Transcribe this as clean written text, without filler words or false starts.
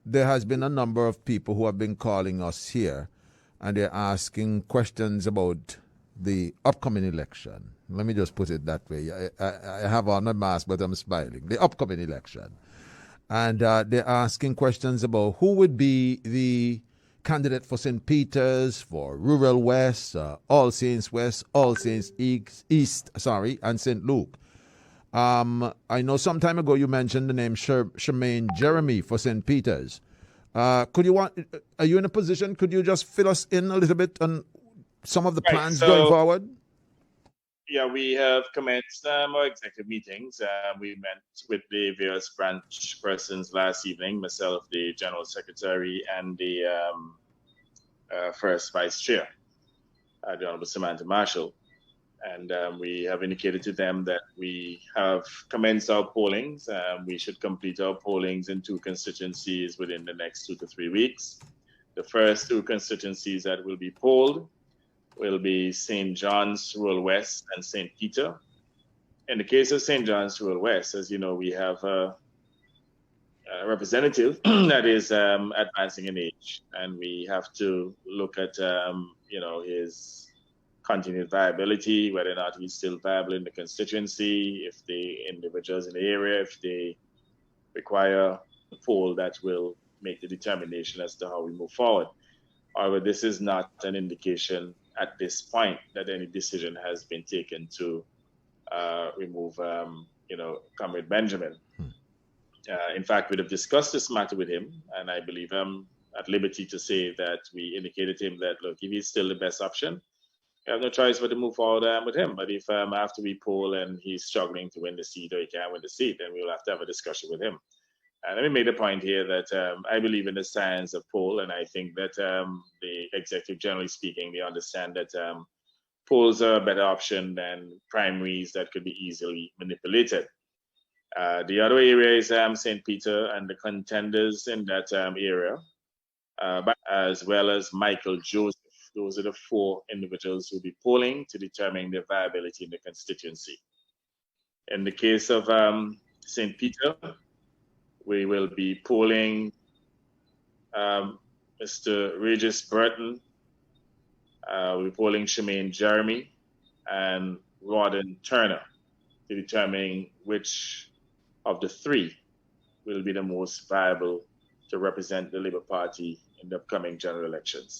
there has been a number of people who have been calling us here, and they're asking questions about the upcoming election. Let me just put it that way. I have on a mask, but I'm smiling. The upcoming election. And they're asking questions about who would be the candidate for St. Peter's, for Rural West, All Saints West, All Saints East, and St. Luke. I know some time ago you mentioned the name Shemaine Jeremy for St. Peter's. Are you in a position, could you just fill us in a little bit on some of the plans going forward? Yeah, we have commenced our executive meetings. We met with the various branch persons last evening, myself, the General Secretary, and the First Vice Chair, the Honorable Samantha Marshall. And we have indicated to them that we have commenced our pollings. We should complete our pollings in 2 constituencies within the next 2 to 3 weeks. The first 2 constituencies that will be polled will be St. John's Rural West and St. Peter. In the case of St. John's Rural West, as you know, we have a representative that is advancing in age, and we have to look at his continued viability, whether or not he's still viable in the constituency, if the individuals in the area, if they require a poll that will make the determination as to how we move forward. However, this is not an indication at this point that any decision has been taken to remove, Comrade Benjamin. In fact, we'd have discussed this matter with him, and I believe I'm at liberty to say that we indicated to him that, look, if he's still the best option, we have no choice but to move forward with him. But if after we poll and he's struggling to win the seat or he can't win the seat, then we'll have to have a discussion with him. And let me make the point here that I believe in the science of poll, and I think that the executive, generally speaking, they understand that polls are a better option than primaries that could be easily manipulated. The other area is St. Peter and the contenders in that area, as well as Michael Joseph. Those are the 4 individuals who will be polling to determine their viability in the constituency. In the case of St. Peter, we will be polling Mr. Regis Burton. We'll be polling Shemaine Jeremy and Rawdon Turner to determine which of the 3 will be the most viable to represent the Labour Party in the upcoming general elections.